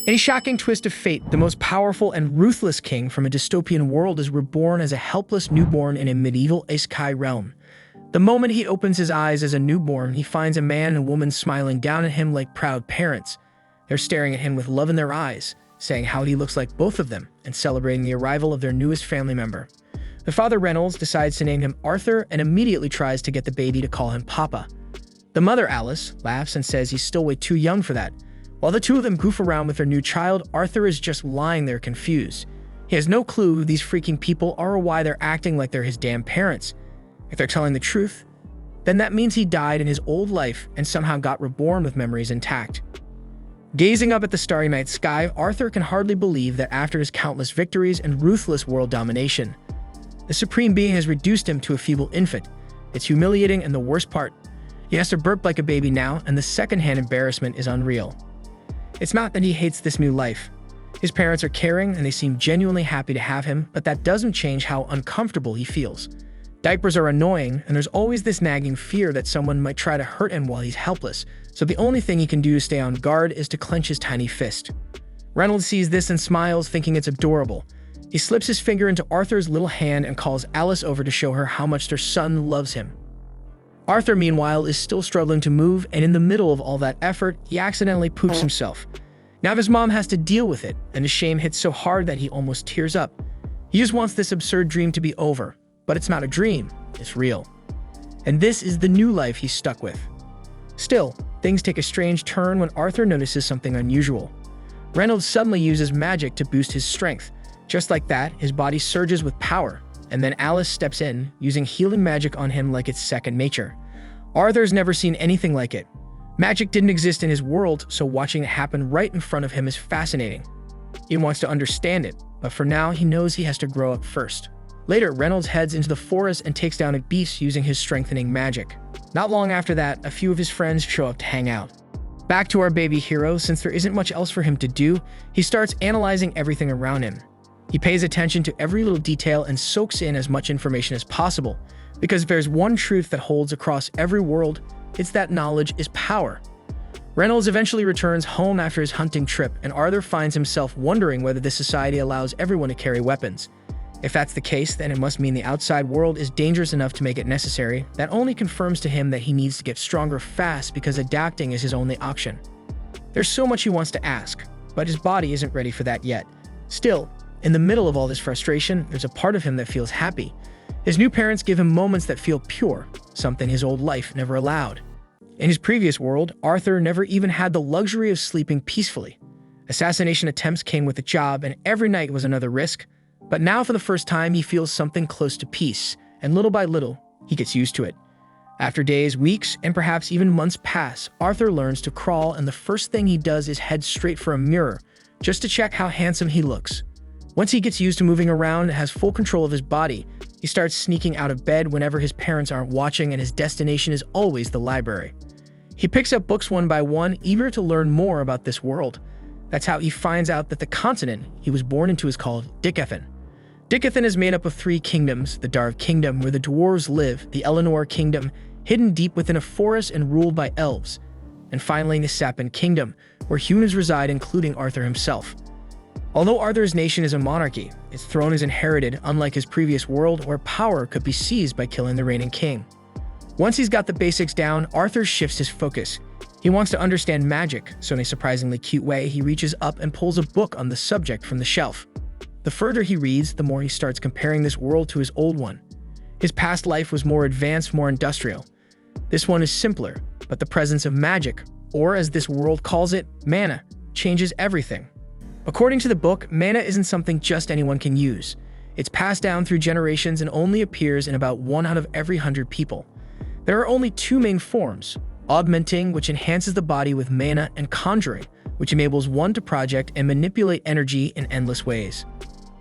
In a shocking twist of fate, the most powerful and ruthless king from a dystopian world is reborn as a helpless newborn in a medieval Isekai realm. The moment he opens his eyes as a newborn, he finds a man and woman smiling down at him like proud parents. They're staring at him with love in their eyes, saying how he looks like both of them, and celebrating the arrival of their newest family member. The father, Reynolds, decides to name him Arthur and immediately tries to get the baby to call him Papa. The mother, Alice, laughs and says he's still way too young for that. While the two of them goof around with their new child, Arthur is just lying there confused. He has no clue who these freaking people are or why they're acting like they're his damn parents. If they're telling the truth, then that means he died in his old life and somehow got reborn with memories intact. Gazing up at the starry night sky, Arthur can hardly believe that after his countless victories and ruthless world domination, the Supreme Being has reduced him to a feeble infant. It's humiliating, and the worst part, he has to burp like a baby now, and the secondhand embarrassment is unreal. It's not that he hates this new life. His parents are caring and they seem genuinely happy to have him, but that doesn't change how uncomfortable he feels. Diapers are annoying, and there's always this nagging fear that someone might try to hurt him while he's helpless, so the only thing he can do to stay on guard is to clench his tiny fist. Reynolds sees this and smiles, thinking it's adorable. He slips his finger into Arthur's little hand and calls Alice over to show her how much their son loves him. Arthur, meanwhile, is still struggling to move, and in the middle of all that effort, he accidentally poops himself. Now his mom has to deal with it, and his shame hits so hard that he almost tears up. He just wants this absurd dream to be over, but it's not a dream, it's real. And this is the new life he's stuck with. Still, things take a strange turn when Arthur notices something unusual. Reynolds suddenly uses magic to boost his strength. Just like that, his body surges with power, and then Alice steps in, using healing magic on him like it's second nature. Arthur's never seen anything like it. Magic didn't exist in his world, so watching it happen right in front of him is fascinating. He wants to understand it, but for now he knows he has to grow up first. Later, Reynolds heads into the forest and takes down a beast using his strengthening magic. Not long after that, a few of his friends show up to hang out. Back to our baby hero, since there isn't much else for him to do, he starts analyzing everything around him. He pays attention to every little detail and soaks in as much information as possible, because if there's one truth that holds across every world, it's that knowledge is power. Reynolds eventually returns home after his hunting trip, and Arthur finds himself wondering whether this society allows everyone to carry weapons. If that's the case, then it must mean the outside world is dangerous enough to make it necessary. That only confirms to him that he needs to get stronger fast because adapting is his only option. There's so much he wants to ask, but his body isn't ready for that yet. Still, in the middle of all this frustration, there's a part of him that feels happy. His new parents give him moments that feel pure, something his old life never allowed. In his previous world, Arthur never even had the luxury of sleeping peacefully. Assassination attempts came with the job, and every night was another risk. But now for the first time, he feels something close to peace, and little by little, he gets used to it. After days, weeks, and perhaps even months pass, Arthur learns to crawl, and the first thing he does is head straight for a mirror, just to check how handsome he looks. Once he gets used to moving around and has full control of his body, he starts sneaking out of bed whenever his parents aren't watching, and his destination is always the library. He picks up books one by one, eager to learn more about this world. That's how he finds out that the continent he was born into is called Dicathan. Dicathan is made up of 3 kingdoms: the Darv Kingdom, where the dwarves live, the Eleanor Kingdom, hidden deep within a forest and ruled by elves, and finally the Sapin Kingdom, where humans reside, including Arthur himself. Although Arthur's nation is a monarchy, its throne is inherited, unlike his previous world where power could be seized by killing the reigning king. Once he's got the basics down, Arthur shifts his focus. He wants to understand magic, so in a surprisingly cute way, he reaches up and pulls a book on the subject from the shelf. The further he reads, the more he starts comparing this world to his old one. His past life was more advanced, more industrial. This one is simpler, but the presence of magic, or as this world calls it, mana, changes everything. According to the book, mana isn't something just anyone can use. It's passed down through generations and only appears in about 1 out of every 100 people. There are only 2 main forms: augmenting, which enhances the body with mana, and conjuring, which enables one to project and manipulate energy in endless ways.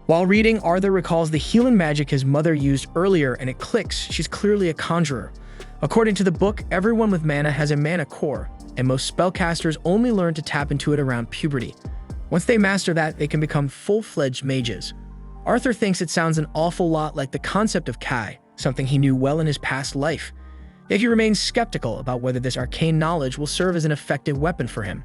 While reading, Arthur recalls the healing magic his mother used earlier, and it clicks. She's clearly a conjurer. According to the book, everyone with mana has a mana core, and most spellcasters only learn to tap into it around puberty. Once they master that, they can become full-fledged mages. Arthur thinks it sounds an awful lot like the concept of Kai, something he knew well in his past life. Yet he remains skeptical about whether this arcane knowledge will serve as an effective weapon for him.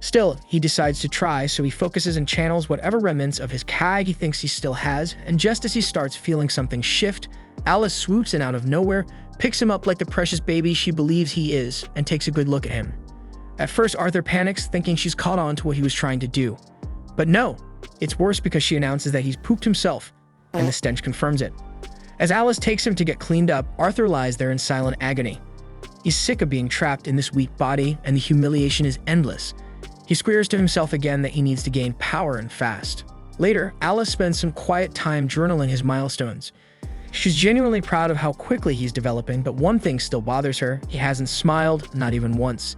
Still, he decides to try, so he focuses and channels whatever remnants of his Kag he thinks he still has, and just as he starts feeling something shift, Alice swoops in out of nowhere, picks him up like the precious baby she believes he is, and takes a good look at him. At first, Arthur panics, thinking she's caught on to what he was trying to do. But no, it's worse because she announces that he's pooped himself, and the stench confirms it. As Alice takes him to get cleaned up, Arthur lies there in silent agony. He's sick of being trapped in this weak body, and the humiliation is endless. He squeals to himself again that he needs to gain power and fast. Later, Alice spends some quiet time journaling his milestones. She's genuinely proud of how quickly he's developing, but one thing still bothers her: he hasn't smiled, not even once.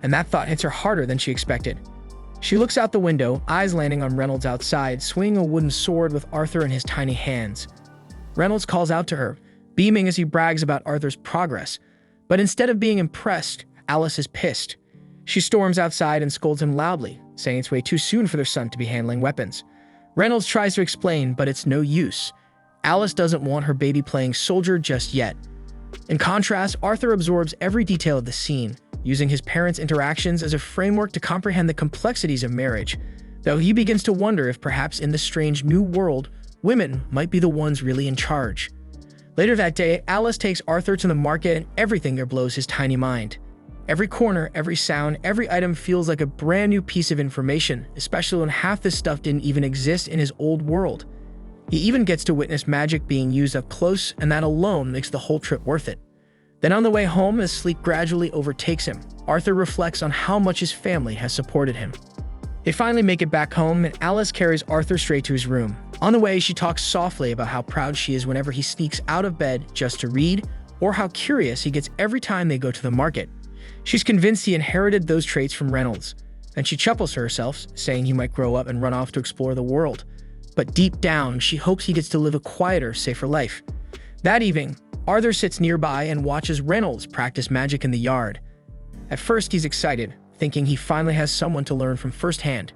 And that thought hits her harder than she expected. She looks out the window, eyes landing on Reynolds outside, swinging a wooden sword with Arthur in his tiny hands. Reynolds calls out to her, beaming as he brags about Arthur's progress. But instead of being impressed, Alice is pissed. She storms outside and scolds him loudly, saying it's way too soon for their son to be handling weapons. Reynolds tries to explain, but it's no use. Alice doesn't want her baby playing soldier just yet. In contrast, Arthur absorbs every detail of the scene, using his parents' interactions as a framework to comprehend the complexities of marriage, though he begins to wonder if perhaps in the strange new world, women might be the ones really in charge. Later that day, Alice takes Arthur to the market and everything there blows his tiny mind. Every corner, every sound, every item feels like a brand new piece of information, especially when half this stuff didn't even exist in his old world. He even gets to witness magic being used up close, and that alone makes the whole trip worth it. Then on the way home, as sleep gradually overtakes him, Arthur reflects on how much his family has supported him. They finally make it back home, and Alice carries Arthur straight to his room. On the way, she talks softly about how proud she is whenever he sneaks out of bed just to read, or how curious he gets every time they go to the market. She's convinced he inherited those traits from Reynolds, and she chuckles to herself, saying he might grow up and run off to explore the world. But deep down, she hopes he gets to live a quieter, safer life. That evening, Arthur sits nearby and watches Reynolds practice magic in the yard. At first, he's excited, thinking he finally has someone to learn from firsthand.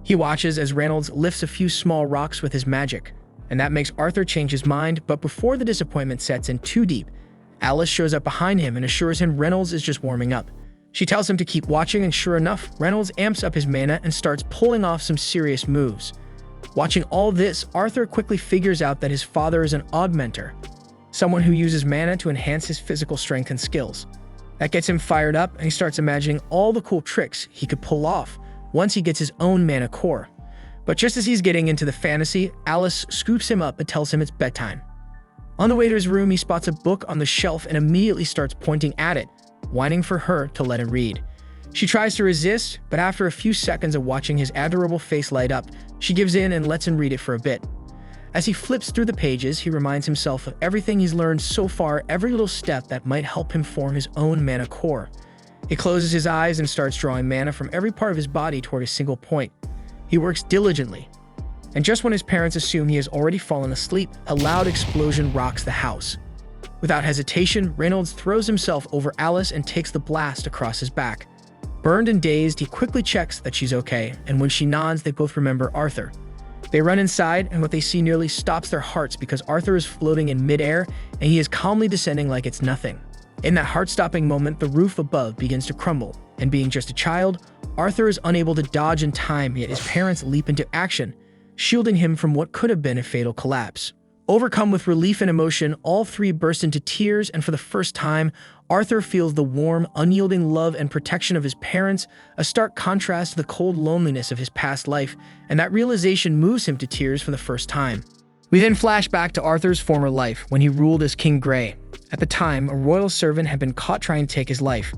He watches as Reynolds lifts a few small rocks with his magic, and that makes Arthur change his mind, but before the disappointment sets in too deep, Alice shows up behind him and assures him Reynolds is just warming up. She tells him to keep watching, and sure enough, Reynolds amps up his mana and starts pulling off some serious moves. Watching all this, Arthur quickly figures out that his father is an augmenter, someone who uses mana to enhance his physical strength and skills. That gets him fired up, and he starts imagining all the cool tricks he could pull off once he gets his own mana core. But just as he's getting into the fantasy, Alice scoops him up and tells him it's bedtime. On the way to his room, he spots a book on the shelf and immediately starts pointing at it, whining for her to let him read. She tries to resist, but after a few seconds of watching his adorable face light up, she gives in and lets him read it for a bit. As he flips through the pages, he reminds himself of everything he's learned so far, every little step that might help him form his own mana core. He closes his eyes and starts drawing mana from every part of his body toward a single point. He works diligently. And just when his parents assume he has already fallen asleep, a loud explosion rocks the house. Without hesitation, Reynolds throws himself over Alice and takes the blast across his back. Burned and dazed, he quickly checks that she's okay, and when she nods, they both remember Arthur. They run inside, and what they see nearly stops their hearts because Arthur is floating in midair, and he is calmly descending like it's nothing. In that heart-stopping moment, the roof above begins to crumble, and being just a child, Arthur is unable to dodge in time, yet his parents leap into action, shielding him from what could have been a fatal collapse. Overcome with relief and emotion, all three burst into tears, and for the first time, Arthur feels the warm, unyielding love and protection of his parents, a stark contrast to the cold loneliness of his past life, and that realization moves him to tears for the first time. We then flash back to Arthur's former life, when he ruled as King Grey. At the time, a royal servant had been caught trying to take his life.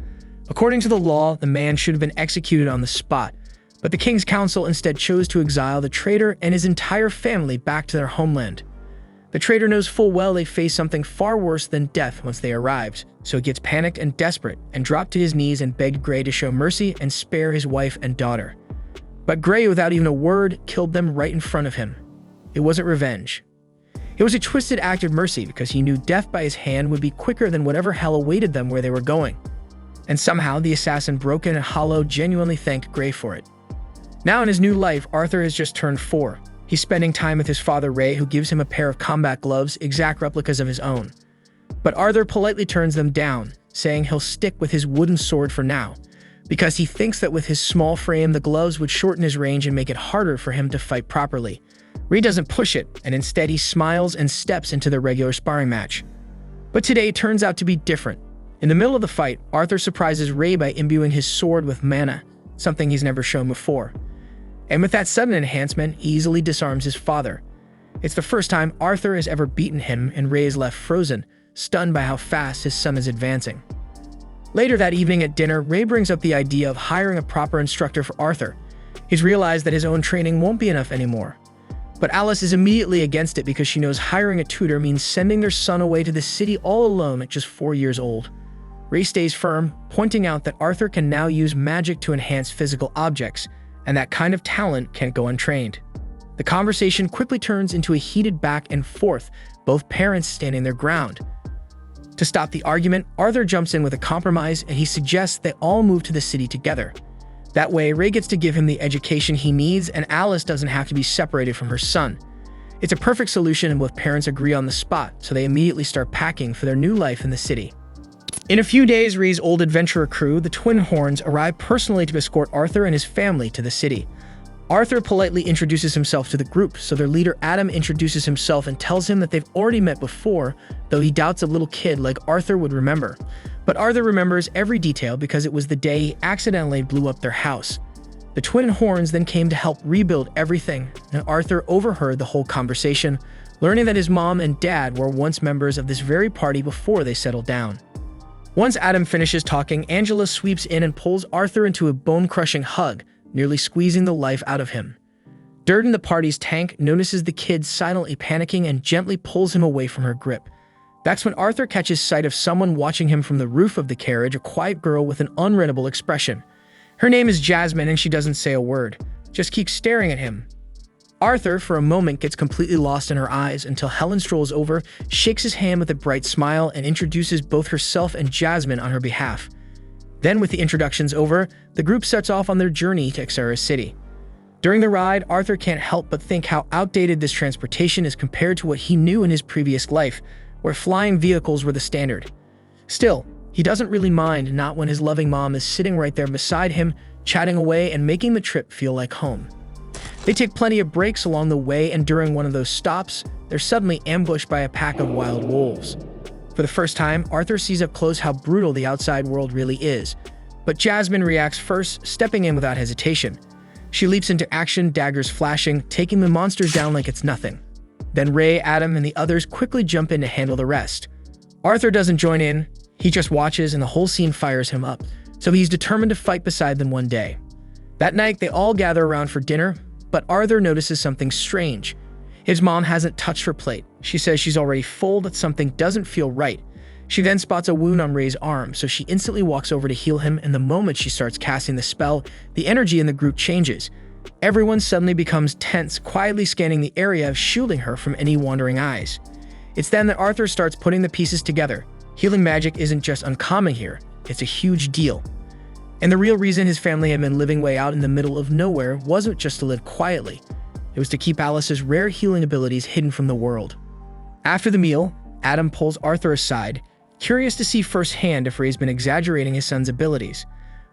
According to the law, the man should have been executed on the spot, but the king's council instead chose to exile the traitor and his entire family back to their homeland. The traitor knows full well they face something far worse than death once they arrived, so he gets panicked and desperate and dropped to his knees and begged Grey to show mercy and spare his wife and daughter. But Grey, without even a word, killed them right in front of him. It wasn't revenge. It was a twisted act of mercy because he knew death by his hand would be quicker than whatever hell awaited them where they were going. And somehow the assassin, broken and hollow, genuinely thanked Grey for it. Now in his new life, Arthur has just turned 4. He's spending time with his father Ray, who gives him a pair of combat gloves, exact replicas of his own. But Arthur politely turns them down, saying he'll stick with his wooden sword for now, because he thinks that with his small frame, the gloves would shorten his range and make it harder for him to fight properly. Ray doesn't push it, and instead he smiles and steps into the regular sparring match. But today turns out to be different. In the middle of the fight, Arthur surprises Ray by imbuing his sword with mana, something he's never shown before. And with that sudden enhancement, he easily disarms his father. It's the first time Arthur has ever beaten him, and Ray is left frozen, stunned by how fast his son is advancing. Later that evening at dinner, Ray brings up the idea of hiring a proper instructor for Arthur. He's realized that his own training won't be enough anymore. But Alice is immediately against it because she knows hiring a tutor means sending their son away to the city all alone at just 4 years old. Ray stays firm, pointing out that Arthur can now use magic to enhance physical objects, and that kind of talent can't go untrained. The conversation quickly turns into a heated back and forth, both parents standing their ground. To stop the argument, Arthur jumps in with a compromise, and he suggests they all move to the city together. That way, Ray gets to give him the education he needs, and Alice doesn't have to be separated from her son. It's a perfect solution, and both parents agree on the spot, so they immediately start packing for their new life in the city. In a few days, Ray's old adventurer crew, the Twin Horns, arrive personally to escort Arthur and his family to the city. Arthur politely introduces himself to the group, so their leader Adam introduces himself and tells him that they've already met before, though he doubts a little kid like Arthur would remember. But Arthur remembers every detail because it was the day he accidentally blew up their house. The Twin Horns then came to help rebuild everything, and Arthur overheard the whole conversation, learning that his mom and dad were once members of this very party before they settled down. Once Adam finishes talking, Angela sweeps in and pulls Arthur into a bone-crushing hug, nearly squeezing the life out of him. Durden, the party's tank, notices the kid silently panicking and gently pulls him away from her grip. That's when Arthur catches sight of someone watching him from the roof of the carriage, a quiet girl with an unreadable expression. Her name is Jasmine, and she doesn't say a word, just keeps staring at him. Arthur, for a moment, gets completely lost in her eyes until Helen strolls over, shakes his hand with a bright smile, and introduces both herself and Jasmine on her behalf. Then, with the introductions over, the group sets off on their journey to Xera City. During the ride, Arthur can't help but think how outdated this transportation is compared to what he knew in his previous life, where flying vehicles were the standard. Still, he doesn't really mind, not when his loving mom is sitting right there beside him, chatting away and making the trip feel like home. They take plenty of breaks along the way, and during one of those stops, they're suddenly ambushed by a pack of wild wolves. For the first time, Arthur sees up close how brutal the outside world really is. But Jasmine reacts first, stepping in without hesitation. She leaps into action, daggers flashing, taking the monsters down like it's nothing. Then Ray, Adam, and the others quickly jump in to handle the rest. Arthur doesn't join in, he just watches, and the whole scene fires him up, so he's determined to fight beside them one day. That night, they all gather around for dinner, but Arthur notices something strange. His mom hasn't touched her plate. She says she's already full, that something doesn't feel right. She then spots a wound on Ray's arm, so she instantly walks over to heal him, and the moment she starts casting the spell, the energy in the group changes. Everyone suddenly becomes tense, quietly scanning the area, shielding her from any wandering eyes. It's then that Arthur starts putting the pieces together. Healing magic isn't just uncommon here, it's a huge deal. And the real reason his family had been living way out in the middle of nowhere wasn't just to live quietly. It was to keep Alice's rare healing abilities hidden from the world. After the meal, Adam pulls Arthur aside, curious to see firsthand if Ray's been exaggerating his son's abilities.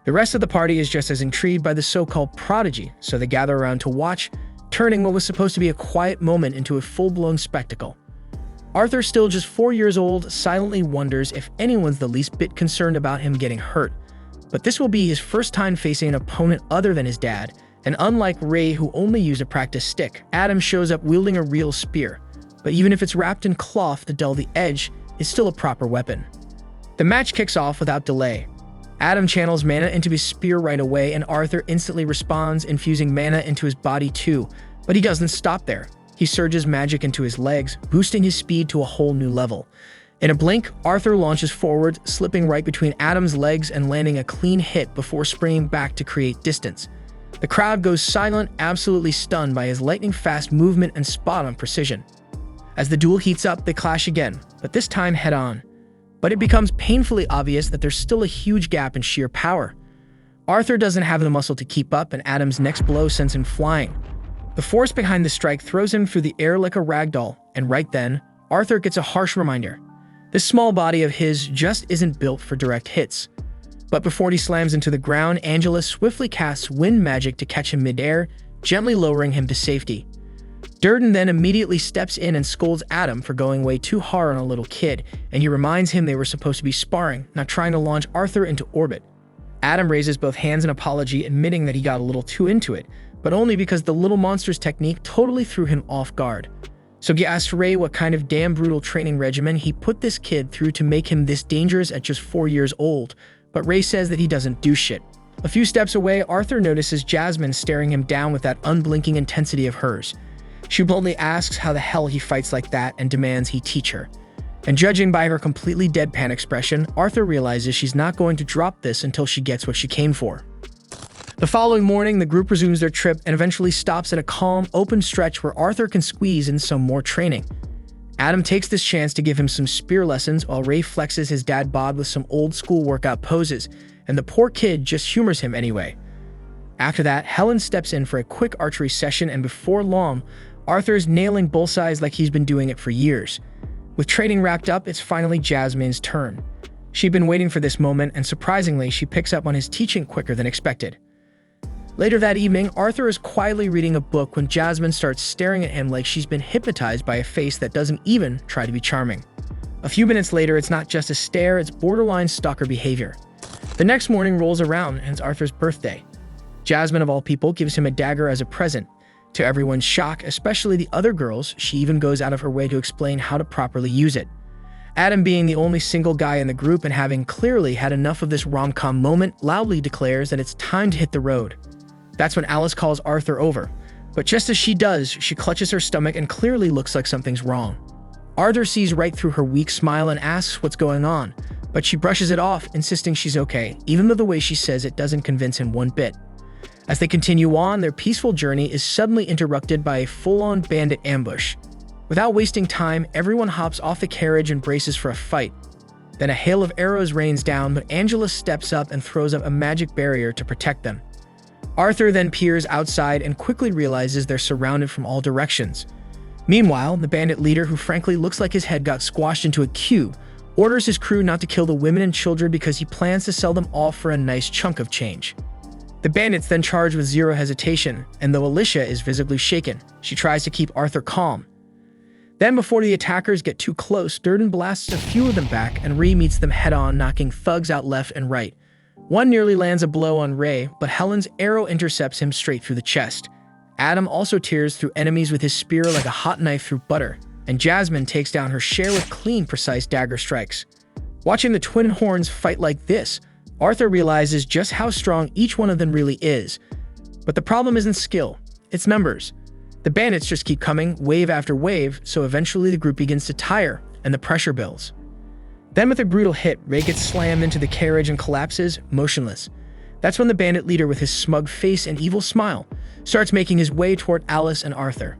The rest of the party is just as intrigued by the so-called prodigy, so they gather around to watch, turning what was supposed to be a quiet moment into a full-blown spectacle. Arthur, still just 4 years old, silently wonders if anyone's the least bit concerned about him getting hurt. But this will be his first time facing an opponent other than his dad, and unlike Ray, who only used a practice stick, Adam shows up wielding a real spear. But even if it's wrapped in cloth to dull the edge, it's still a proper weapon. The match kicks off without delay. Adam channels mana into his spear right away, and Arthur instantly responds, infusing mana into his body too. But he doesn't stop there. He surges magic into his legs, boosting his speed to a whole new level. In a blink, Arthur launches forward, slipping right between Adam's legs and landing a clean hit before springing back to create distance. The crowd goes silent, absolutely stunned by his lightning-fast movement and spot-on precision. As the duel heats up, they clash again, but this time head-on. But it becomes painfully obvious that there's still a huge gap in sheer power. Arthur doesn't have the muscle to keep up, and Adam's next blow sends him flying. The force behind the strike throws him through the air like a ragdoll, and right then, Arthur gets a harsh reminder. This small body of his just isn't built for direct hits. But before he slams into the ground, Angela swiftly casts wind magic to catch him midair, gently lowering him to safety. Durden then immediately steps in and scolds Adam for going way too hard on a little kid, and he reminds him they were supposed to be sparring, not trying to launch Arthur into orbit. Adam raises both hands in apology, admitting that he got a little too into it, but only because the little monster's technique totally threw him off guard. So he asks Ray what kind of damn brutal training regimen he put this kid through to make him this dangerous at just 4 years old, but Ray says that he doesn't do shit. A few steps away, Arthur notices Jasmine staring him down with that unblinking intensity of hers. She bluntly asks how the hell he fights like that and demands he teach her. And judging by her completely deadpan expression, Arthur realizes she's not going to drop this until she gets what she came for. The following morning, the group resumes their trip and eventually stops at a calm, open stretch where Arthur can squeeze in some more training. Adam takes this chance to give him some spear lessons while Ray flexes his dad bod with some old-school workout poses, and the poor kid just humors him anyway. After that, Helen steps in for a quick archery session, and before long, Arthur's nailing bullseyes like he's been doing it for years. With training wrapped up, it's finally Jasmine's turn. She'd been waiting for this moment, and surprisingly, she picks up on his teaching quicker than expected. Later that evening, Arthur is quietly reading a book when Jasmine starts staring at him like she's been hypnotized by a face that doesn't even try to be charming. A few minutes later, it's not just a stare, it's borderline stalker behavior. The next morning rolls around, and it's Arthur's birthday. Jasmine, of all people, gives him a dagger as a present. To everyone's shock, especially the other girls, she even goes out of her way to explain how to properly use it. Adam, being the only single guy in the group and having clearly had enough of this rom-com moment, loudly declares that it's time to hit the road. That's when Alice calls Arthur over, but just as she does, she clutches her stomach and clearly looks like something's wrong. Arthur sees right through her weak smile and asks what's going on, but she brushes it off, insisting she's okay, even though the way she says it doesn't convince him one bit. As they continue on, their peaceful journey is suddenly interrupted by a full-on bandit ambush. Without wasting time, everyone hops off the carriage and braces for a fight. Then a hail of arrows rains down, but Angela steps up and throws up a magic barrier to protect them. Arthur then peers outside and quickly realizes they're surrounded from all directions. Meanwhile, the bandit leader, who frankly looks like his head got squashed into a cube, orders his crew not to kill the women and children because he plans to sell them off for a nice chunk of change. The bandits then charge with zero hesitation, and though Alicia is visibly shaken, she tries to keep Arthur calm. Then, before the attackers get too close, Durden blasts a few of them back, and Ree meets them head-on, knocking thugs out left and right. One nearly lands a blow on Ray, but Helen's arrow intercepts him straight through the chest. Adam also tears through enemies with his spear like a hot knife through butter, and Jasmine takes down her share with clean, precise dagger strikes. Watching the twin horns fight like this, Arthur realizes just how strong each one of them really is. But the problem isn't skill, it's numbers. The bandits just keep coming, wave after wave, so eventually the group begins to tire, and the pressure builds. Then with a brutal hit, Ray gets slammed into the carriage and collapses, motionless. That's when the bandit leader, with his smug face and evil smile, starts making his way toward Alice and Arthur.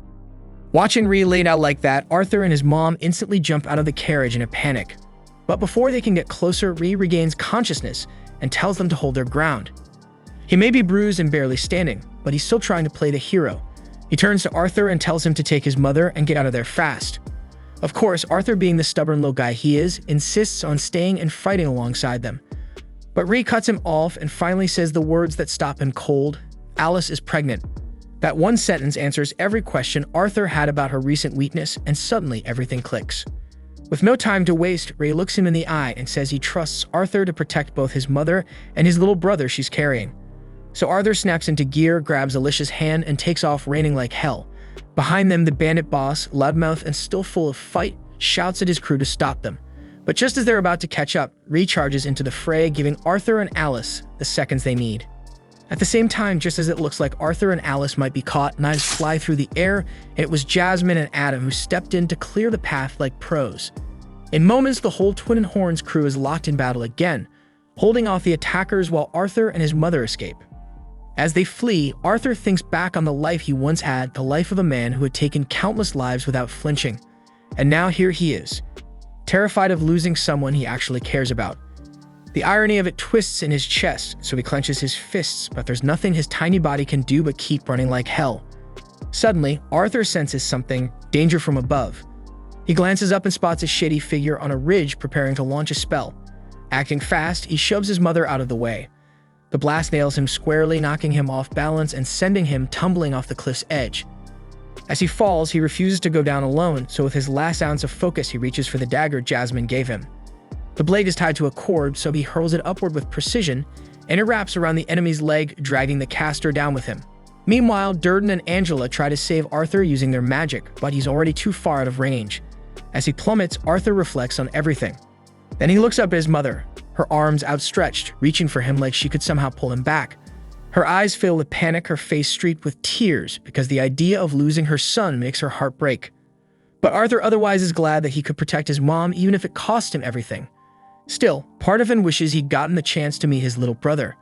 Watching Ray laid out like that, Arthur and his mom instantly jump out of the carriage in a panic. But before they can get closer, Ray regains consciousness and tells them to hold their ground. He may be bruised and barely standing, but he's still trying to play the hero. He turns to Arthur and tells him to take his mother and get out of there fast. Of course, Arthur, being the stubborn little guy he is, insists on staying and fighting alongside them. But Ree cuts him off and finally says the words that stop him cold: Alice is pregnant. That one sentence answers every question Arthur had about her recent weakness, and suddenly everything clicks. With no time to waste, Ray looks him in the eye and says he trusts Arthur to protect both his mother and his little brother she's carrying. So Arthur snaps into gear, grabs Alicia's hand, and takes off raining like hell. Behind them, the bandit boss, loudmouth and still full of fight, shouts at his crew to stop them. But just as they're about to catch up, Ray charges into the fray, giving Arthur and Alice the seconds they need. At the same time, just as it looks like Arthur and Alice might be caught, knives fly through the air, and it was Jasmine and Adam who stepped in to clear the path like pros. In moments, the whole Twin Horns crew is locked in battle again, holding off the attackers while Arthur and his mother escape. As they flee, Arthur thinks back on the life he once had, the life of a man who had taken countless lives without flinching. And now here he is, terrified of losing someone he actually cares about. The irony of it twists in his chest, so he clenches his fists, but there's nothing his tiny body can do but keep running like hell. Suddenly, Arthur senses something, danger from above. He glances up and spots a shady figure on a ridge preparing to launch a spell. Acting fast, he shoves his mother out of the way. The blast nails him squarely, knocking him off balance and sending him tumbling off the cliff's edge. As he falls, he refuses to go down alone, so with his last ounce of focus, he reaches for the dagger Jasmine gave him. The blade is tied to a cord, so he hurls it upward with precision, and it wraps around the enemy's leg, dragging the caster down with him. Meanwhile, Durden and Angela try to save Arthur using their magic, but he's already too far out of range. As he plummets, Arthur reflects on everything. Then he looks up at his mother, her arms outstretched, reaching for him like she could somehow pull him back. Her eyes fill with panic, her face streaked with tears, because the idea of losing her son makes her heart break. But Arthur otherwise is glad that he could protect his mom, even if it cost him everything. Still, part of him wishes he'd gotten the chance to meet his little brother.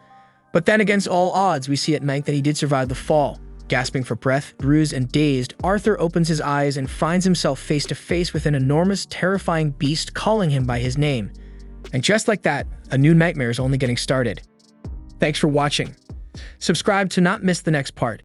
But then against all odds, we see at night that he did survive the fall. Gasping for breath, bruised and dazed, Arthur opens his eyes and finds himself face to face with an enormous, terrifying beast calling him by his name. And just like that, a new nightmare is only getting started. Thanks for watching. Subscribe to not miss the next part.